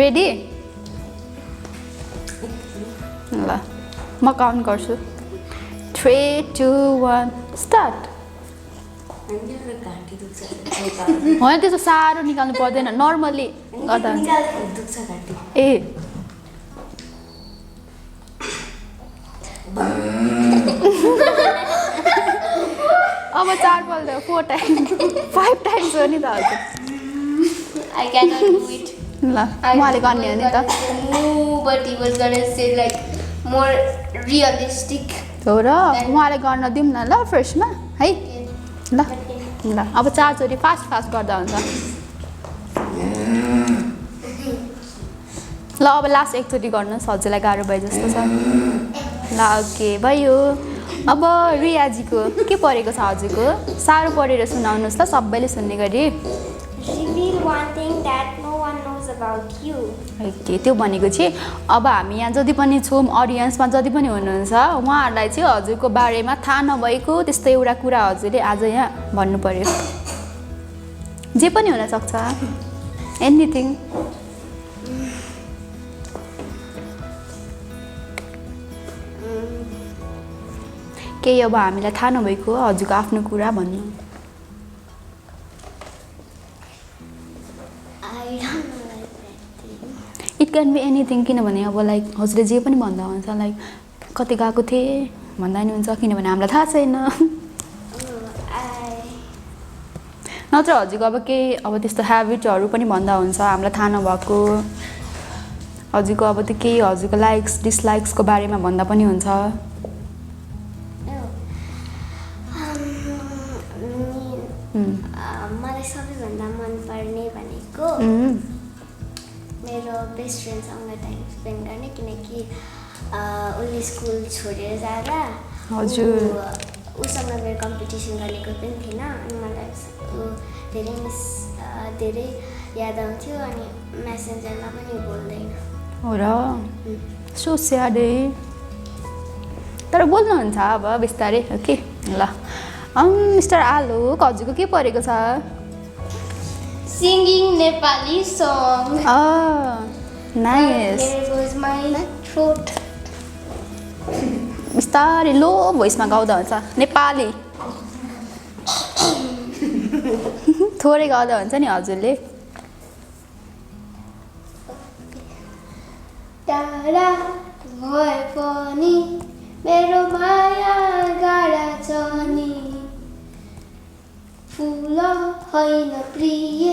रेडी ल म काउन्ट गर्छु 3 2 1 स्टार्ट होइन त्यस्तो साह्रो निकाल्नु पर्दैन नर्मली गर्दा हुन्छ ए अब 4 पल्ट 4 टाइम्स 5 टाइम्स हो नि त हजुर I cannot do it. ल उहाँले गर्ने हो नि त But he was gonna say like more realistic. हो र उहाँले गर्न दिउँ न ल फर्स्टमा है ल ल अब 4 चोटि फास्ट फास्ट गर्दा हुन्छ ल अब लास्ट एकचोटि गर्नुहोस् हजुरलाई गाह्रो भयो जस्तो छ ल ओके भयो अब रियाजीको के परेको छ हजुरको साह्रो परेर सुनाउनुहोस् ल सबैले सुन्ने गरी Reveal one thing that no one knows about you. Okay त्यो भनेको चाहिँ अब हामी यहाँ जति पनि छौँ अडियन्समा जति पनि हुनुहुन्छ उहाँहरूलाई चाहिँ हजुरको बारेमा थाहा नभएको त्यस्तो एउटा कुरा हजुरले आज यहाँ भन्नु पर्यो जे पनि हुनसक्छ एनिथिङ केही अब हामीलाई थाहा नभएको हजुरको आफ्नो कुरा भन्नु I don't know like that thing. It can be anything किनभने अब लाइक हजुरले जे पनि भन्दा हुन्छ लाइक कति गएको थिएँ भन्दा नि हुन्छ किनभने हामीलाई थाहा छैन नत्र हजुरको अब केही अब त्यस्तो ह्याबिटहरू पनि भन्दा हुन्छ हामीलाई थाहा नभएको हजुरको अब त्यो केही हजुरको लाइक्स डिसलाइक्सको बारेमा भन्दा पनि हुन्छ मलाई सबैभन्दा मनपर्ने भनेको मेरो बेस्ट फ्रेन्डसँग टाइम स्पेन्ड गर्ने किनकि उसले स्कुल छोडेर जाँदा हजुर उसँग मेरो कम्पिटिसन गरेको पनि थिएन अनि मलाई ऊ धेरै याद आउँथ्यो अनि मेसेन्जरमा पनि बोल्दैन हो र सो स्याडै तर बोल्नुहुन्छ अब बिस्तारै ओके ल मिस्टर आलोक हजुरको के परेको छ Singing Nepali song. Nice There was my throat. बिस्तारै लो भोइसमा गाउँदा हुन्छ नेपाली थोरै गाउँदा हुन्छ नि हजुरले टाढा भए पनि मेरो माया गाडा छ नि फुल होइन प्रिय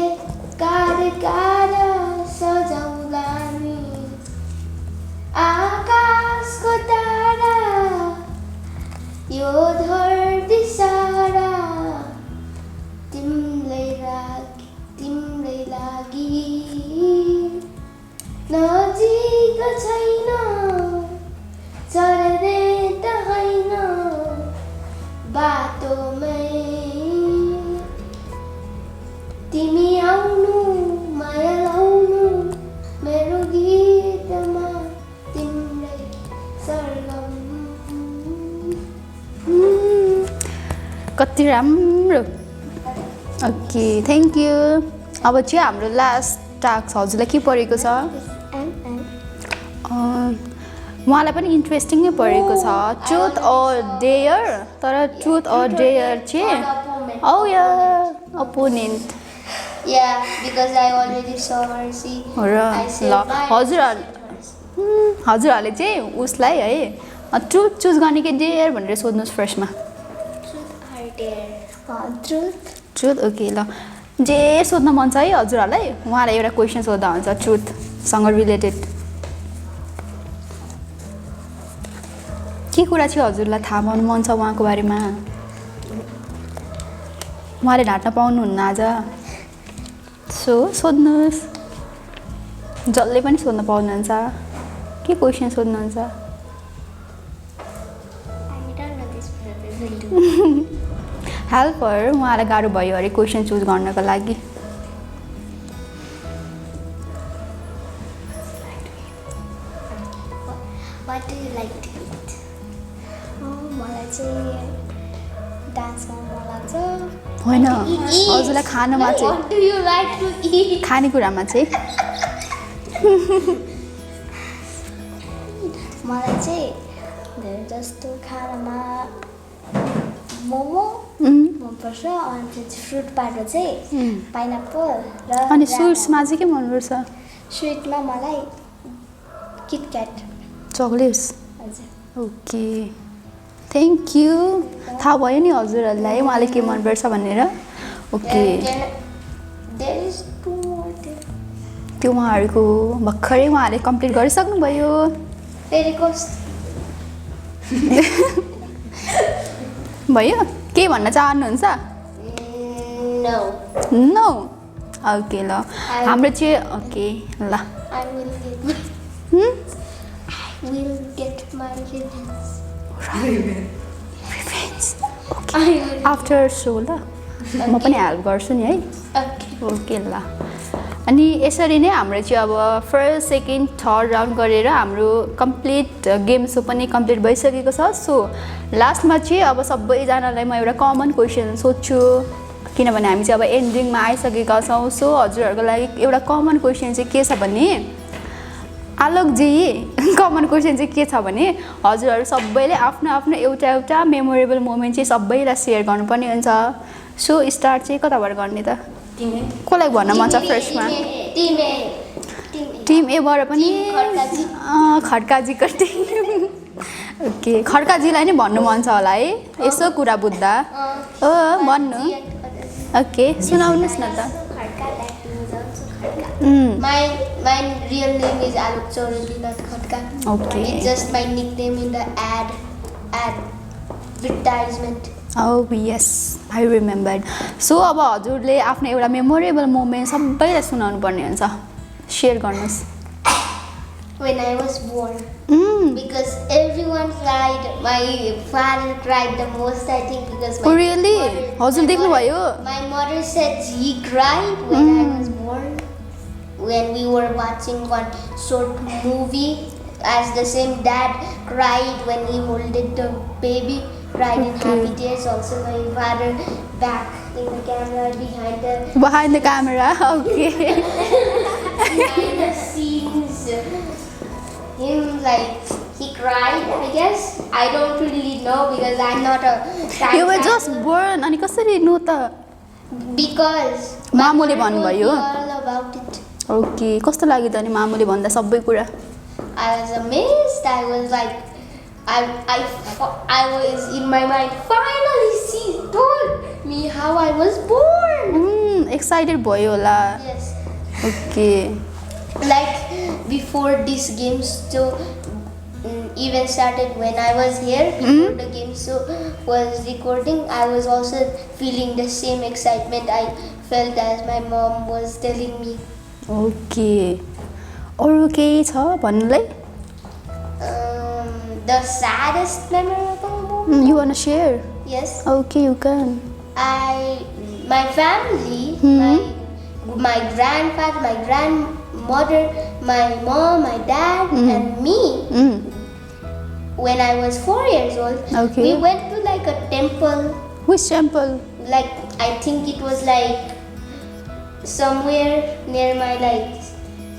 गाड सजाउला नि आकाशको तारा यो धरती सारा तिम्रै लागि नजिक छैन चढ्ने त होइन बाटोमै तिमी आउनु माया लाउनु मेरो गीतमा तिम्रै सरगम कति राम्रो ओके थ्याङ्क यू अब चाहिँ हाम्रो लास्ट टास्क हजुरलाई के परेको छ उहाँलाई पनि इन्ट्रेस्टिङ नै परेको छ ट्रुथ अर डेयर तर ट्रुथ अर डेयर चाहिँ औ या opponent Yeah, because I already saw her. See, र I said ल bye. हजुरहरूले चाहिँ उसलाई है ट्रुथ चुज गर्ने कि डेयर भनेर सोध्नुहोस् फर्स्टमा Truth or dare? Truth truth okay ल जे सोध्न मन छ है हजुरहरूलाई उहाँलाई एउटा क्वेसन सोध्दा हुन्छ ट्रुथसँग रिलेटेड के कुरा चाहिँ हजुरलाई थाहा पाउनु मन छ उहाँको बारेमा उहाँले ढाँट्न पाउनुहुन्न आज सो सोध्नुहोस् जसले पनि सोध्न पाउनुहुन्छ के क्वेसन सोध्नुहुन्छ I don't know this brother will do. Helper उहाँलाई गाह्रो भयो अरे क्वेसन चुज गर्नको लागि What do you like to eat? मलाई चाहिँ डान्स गर्नु मन लाग्छ होइन हजुरलाई खानामा चाहिँ What do you like to eat? खानेकुरामा चाहिँ मलाई चाहिँ धेरै जस्तो खानामा मोमो मनपर्छ अनि चाहिँ फ्रुट पाएको चाहिँ पाइनएप्पल र अनि स्विट्समा चाहिँ के मनपर्छ स्विटमा मलाई किटक्याट चक्लेट्स हजुर ओके थ्याङ्क यू थाहा भयो नि हजुरहरूलाई उहाँले के मनपर्छ भनेर okay There is two more there. त्यो उहाँहरूको भर्खरै उहाँहरूले कम्प्लिट गरिसक्नुभयो Very close. भयो के भन्न चाहनुहुन्छ No. नो ओके ल हाम्रो चाहिँ ओके ल I will get my revenge. I will. After so ल म पनि हेल्प गर्छु नि है Okay. ओके ल अनि यसरी नै हाम्रो चाहिँ अब फर्स्ट सेकेन्ड थर्ड राउन्ड गरेर हाम्रो कम्प्लिट गेम सो पनि कम्प्लिट भइसकेको छ सो लास्टमा चाहिँ अब सबैजनालाई म एउटा कमन क्वेसन सोध्छु किनभने हामी चाहिँ अब एन्डिङमा आइसकेका छौँ सो हजुरहरूको लागि एउटा कमन क्वेसन चाहिँ के छ भने आलोकजी कमन क्वेसन चाहिँ के छ भने हजुरहरू सबैले आफ्नो आफ्नो एउटा एउटा मेमोरेबल मोमेन्ट चाहिँ सबैलाई सेयर गर्नुपर्ने हुन्छ सो स्टार्ट चाहिँ कताबाट गर्ने त कसलाई भन्न मन छ फर्स्टमा Team A. टिम एबाट पनि खड्काजी। खड्काजीको टिम ओके खड्काजीलाई नै भन्नु मन छ होला है यसो कुरा बुझ्दा भन्नु ओके सुनाउनुहोस् न त Khadka that means also Khadka My real name is Alok Chaudhary, not Khatka. Okay. It's just my nickname in the advertisement. Oh yes, I remembered. So अब हजुरले आफ्नो एउटा मेमोरेबल मोमेन्ट सबैलाई सुनाउनु पर्ने हुन्छ सेयर गर्नुहोस् When I was born. Because everyone cried. My father cried the most, I think, because Oh, really? हजुर देख्नुभयो? My mother said he cried when I was born. When we were watching one short movie, as the same dad cried when he holded the baby, cried in happy tears. Also, my father back in the camera behind Behind the camera, okay. behind the scenes. Him like he cried, I guess. I don't really know because I'm not a time You were traveler. just born अनि कसरी नु त Because मामुले my mother told भन्नुभयो? me all about it. Okay कस्तो लाग्यो त अनि मामुले भन्दा सबै कुरा I was amazed. I was like, I was in my mind. Finally, she told me how I was born. Excited भयो होला Yes. Okay Like before this game show even started, when I was here before the game show was recording, I was also feeling the same excitement I felt as my mom was telling me. Okay अरू केही छ भन्नुलाई The saddest memorable moment. You one share Yes. Okay you can My family, my grandfather, my grandmother, my mom, my dad, and me. When I was 4 years old, Okay. we went to like a temple. Which temple Like I think it was like somewhere near my like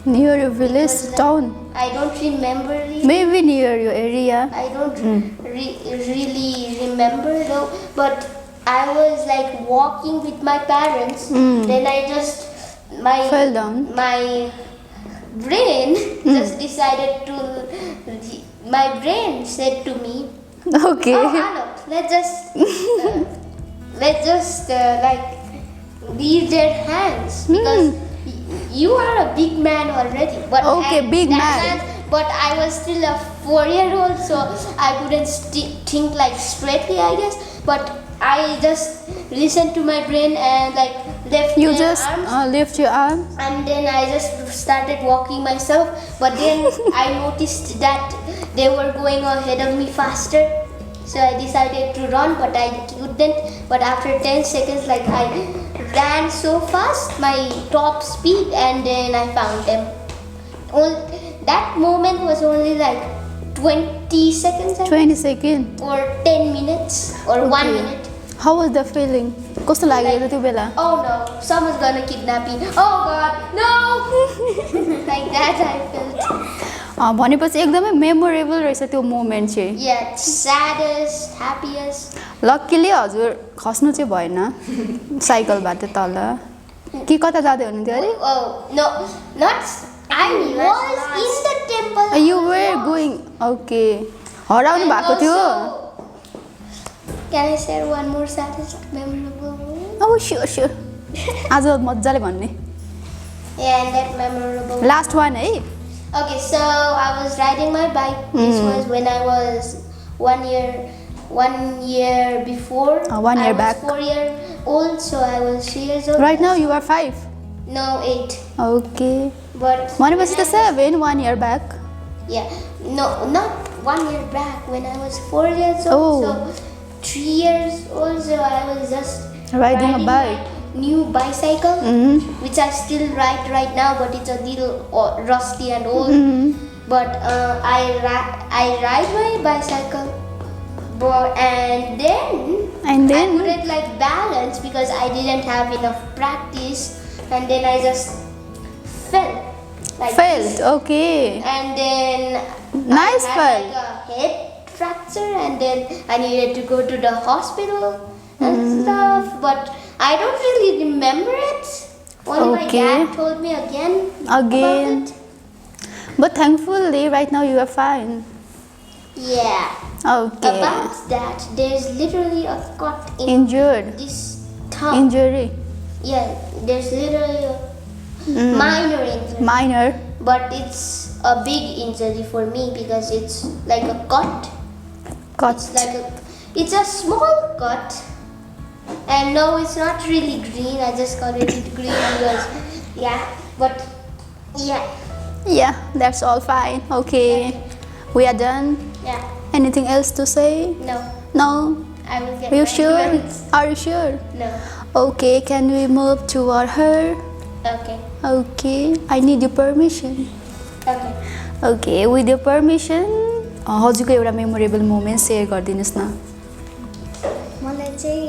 Near your village, town, I don't remember really. maybe near your area. I don't really remember though, but I was like walking with my parents. Then I just Fell down. My brain just decided to. My brain said to me, Okay. "Oh, Alok, let's just like leave their hands because you are a big man already." But Okay, and big that man. but I was still a 4-year-old, so I couldn't think like straightly, I guess. But I just listened to my brain and like left You their just arms. lift your arm. And then I just started walking myself, but then I noticed that they were going ahead of me faster. So I decided to run, but I couldn't. But after 10 seconds, like I ran so fast, my top speed, and then I found them. That moment was only like 20 seconds I 20 seconds. or 10 minutes or 1 Okay. minute. How was the feeling? कस्तो लाग्यो त्यो बेला? Oh no, someone's gonna kidnap me. Oh god, no! Like that I felt. भनेपछि एकदमै memorable रहेछ त्यो moment चाहिँ. Yeah, saddest, happiest. Luckily हजुर खस्नु चाहिँ भएन साइकलबाट तल. कि कता जाँदै हुनुहुन्थ्यो अरे? Oh no, not. I was in the temple. You were going. Okay. हराउनु And भएको थियो? also, can I share one more saddest memorable moment? Oh, sure. आज मजाले भन्ने. Yeah, and that memorable. Last one है? Okay, so I was riding my bike. This was when I was 1 year before. 1 year I was back. 4 years old, so I was 3 years old. Right now you are 5. No, 8. Okay. But भनेपछि when त I was- 7 1 year back. Yeah, no, not 1 year back when I was 4 years old. Oh. So 3 years old, so I was just Riding a my bike. new bicycle, Mhm. which I still ride right now, but it's a little rusty and old. But I ride my bicycle, and then I couldn't like balance because I didn't have enough practice, and then I just fell. Like Failed. this. Okay. And then Nice I fall. had like a head fracture, and then I needed to go to the hospital and stuff. But I don't really remember it. Only my Okay. dad told me again. Again. About it. But thankfully right now you are fine. Yeah. Okay. About that, there's literally a cut in Injured. this thumb. Injury. Yeah, there's literally a minor injury. Minor. But it's a big injury for me because it's like a cut. Cut. It's a small cut, and no, it's not really green. I just called it green because but Yeah, that's all fine. Okay. We are done. yeah, Anything else to say? no, No? I will get. Are you back sure? to it. Are you sure? No, Okay, can we move toward her? okay, Okay, I need your permission. okay. Okay, with your permission, हजुरको एउटा memorable moment share गरिदिनुहोस् न. मलाई चाहिँ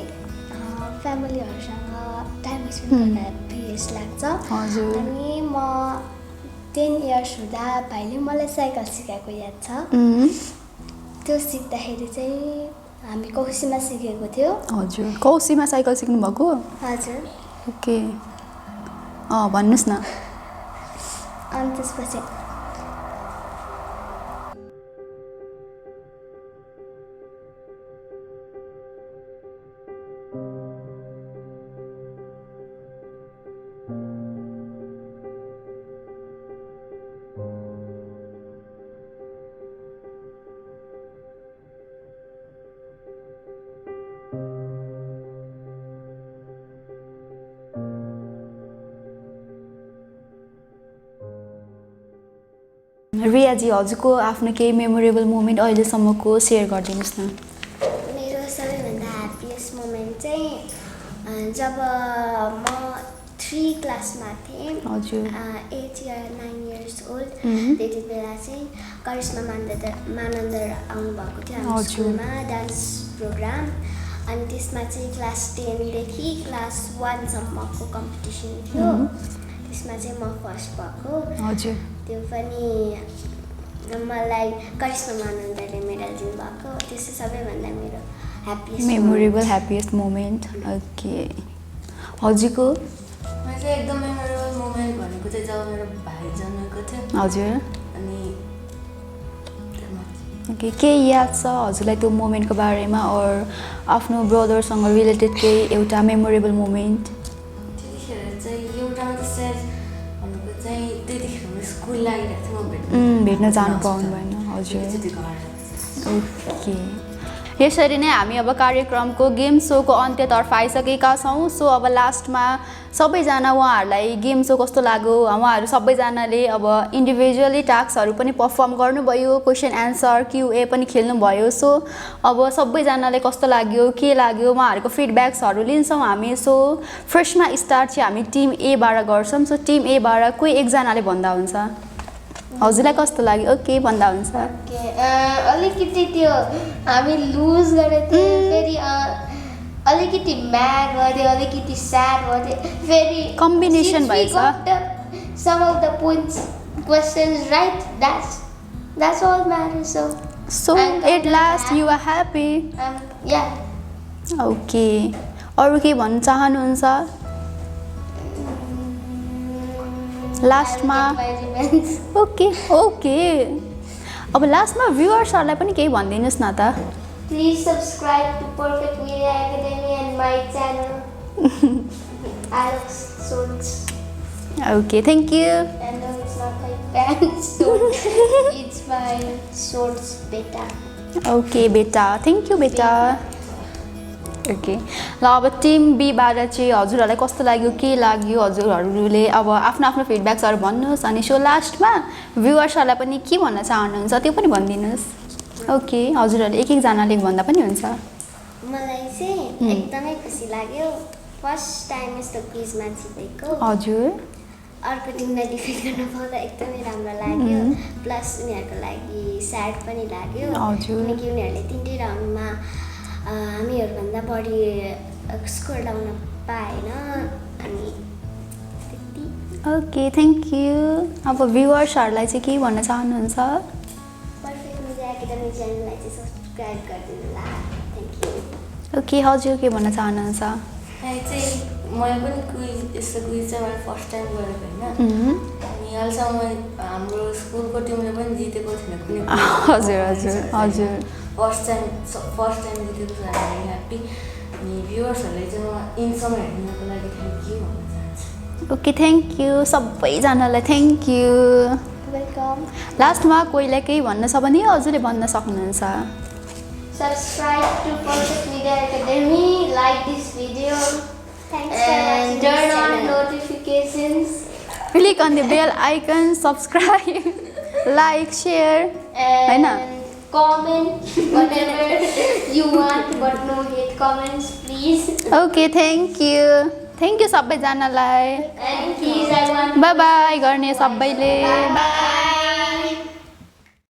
फ्यामिलीहरूसँग time spend गर्न best लाग्छ. हजुर. अनि म 10 इयर्स हुँदा भाइले मलाई साइकल सिकाएको याद छ. त्यो सिक्दाखेरि चाहिँ हामी कौसीमा सिकेको थियो. हजुर. कौसीमा साइकल सिक्नु भएको? हजुर. ओके. भन्नुहोस् न. अनि त्यसपछि रियाजी हजुरको आफ्नो केही मेमोरेबल मोमेन्ट अहिलेसम्मको सेयर गरिदिनुहोस् न. मेरो सबैभन्दा ह्याप्पिएस्ट मोमेन्ट चाहिँ जब म 3 क्लासमा थिएँ. हजुर. 8 या 9 इयर्स ओल्ड. त्यति बेला चाहिँ करिश्मा मानन्दर आउनुभएको थियो हाम्रो हजुर. स्कुलमा डान्स प्रोग्राम. अनि त्यसमा चाहिँ क्लास 10 देखि क्लास 1 सम्मको कम्पिटिसन थियो. त्यसमा चाहिँ म फर्स्ट भएको हजुर त्यो पनि मलाई करिश्मा मानन्दले मेडल दिनुभएको त्यो चाहिँ सबैभन्दा मेरो happiest memorable happiest moment okay हजुरको मलाई चाहिँ एकदम मेमोरेबल मोमेन्ट भनेको चाहिँ जब मेरो भाइ जन्मेको थियो हजुर अनि ओके के याद छ हजुरलाई त्यो मोमेन्टको बारेमा अर आफ्नो ब्रदरसँग रिलेटेड केही एउटा मेमोरेबल मोमेन्ट त्यतिखेर चाहिँ एउटा मात्रै स्याड भनेको चाहिँ त्यतिखेर म स्कुल लागिरहेको थियो म भेट्न जानु पाउनु भएन हजुर एकचोटि घर ओके यसरी नै हामी अब कार्यक्रमको गेम सोको अन्त्यतर्फ आइसकेका छौँ सो अब लास्टमा सबैजना उहाँहरूलाई गेम सो कस्तो लाग्यो उहाँहरू सबैजनाले अब इन्डिभिजुअली टास्कहरू पनि पर्फर्म गर्नुभयो क्वेसन एन्सर क्युए पनि खेल्नुभयो सो अब सबैजनाले कस्तो लाग्यो के लाग्यो उहाँहरूको फिडब्याक्सहरू लिन्छौँ हामी सो फर्स्टमा स्टार्ट चाहिँ हामी टिम एबाट गर्छौँ सो टिम एबाट कोही एकजनाले भन्दा हुन्छ हजुरलाई कस्तो लाग्यो ओके भन्दा हुन्छ अलिकति त्यो हामी लुज गरेको थियौँ फेरि अलिकति म्याड भयो अलिकति स्याड भयो फेरि कम्बिनेसन भएछ sum of the points questions right that's all matters so at last you are happy yeah okay अरू केही भन्न चाहनुहुन्छ लास्टमा ओके ओके अब लास्टमा भ्युअर्सहरूलाई पनि केही भनिदिनुहोस् न त please subscribe to perfect media academy and my channel Alex Salts okay thank you And no, it's not my parents' source. It's my source, beta. Okay बेटा थ्याङ्क यू बेटा ओके ल अब टिम बीबाट चाहिँ हजुरहरूलाई कस्तो लाग्यो के लाग्यो हजुरहरूले अब आफ्नो आफ्नो फिडब्याक्सहरू भन्नुहोस् अनि सो लास्टमा भ्युअर्सहरूलाई पनि के भन्न चाहनुहुन्छ त्यो पनि भनिदिनुहोस् ओके हजुरहरूले एक एकजनाले भन्दा पनि हुन्छ मलाई चाहिँ एकदमै खुसी लाग्यो फर्स्ट टाइम यस्तो क्विजमा जितेको हजुर अर्को टिमलाई डिफिट गर्न पाउँदा एकदमै राम्रो लाग्यो प्लस उनीहरूको लागि स्याड पनि लाग्यो हजुर। किनकि उनीहरूले तिनटै राउन्डमा हामीहरूभन्दा बढी स्कोर लाउन पाएन अनि त्यति ओके थ्याङ्क यू अब भ्युअर्सहरूलाई चाहिँ के भन्न चाहनुहुन्छ पर्फेक्ट मिडिया एकाडेमी च्यानललाई चाहिँ सब्सक्राइब गरिदिनु होला थ्याङ्क यू ओके हजुर के भन्न चाहनुहुन्छ चाहिँ मैले पनि क्विज यस्तो क्विज चाहिँ मैले फर्स्ट टाइम गरेको होइन अनि अहिलेसम्म हाम्रो स्कुलको टिमले पनि जितेको थिएन कुनै हजुर हजुर हजुर फर्स्ट टाइम जितेको छ हामी ह्याप्पी अनि भ्युअर्सहरूले चाहिँ म इन्सम्म हेरिदिनको लागि थ्याङ्क यू भन्न चाहन्छु ओके थ्याङ्क यू सबैजनालाई थ्याङ्क यू वेलकम लास्टमा कोहीलाई केही भन्न छ भने हजुरले भन्न सक्नुहुन्छ Subscribe to Perfect Media Academy, like this video, Thanks for watching and this turn on channel. notifications. Click on the bell icon subscribe like share होइन And comment whatever you want, but no hate comments, please. Okay thank you सबैजनालाई And please, I want by by गर्ने सबैले bye.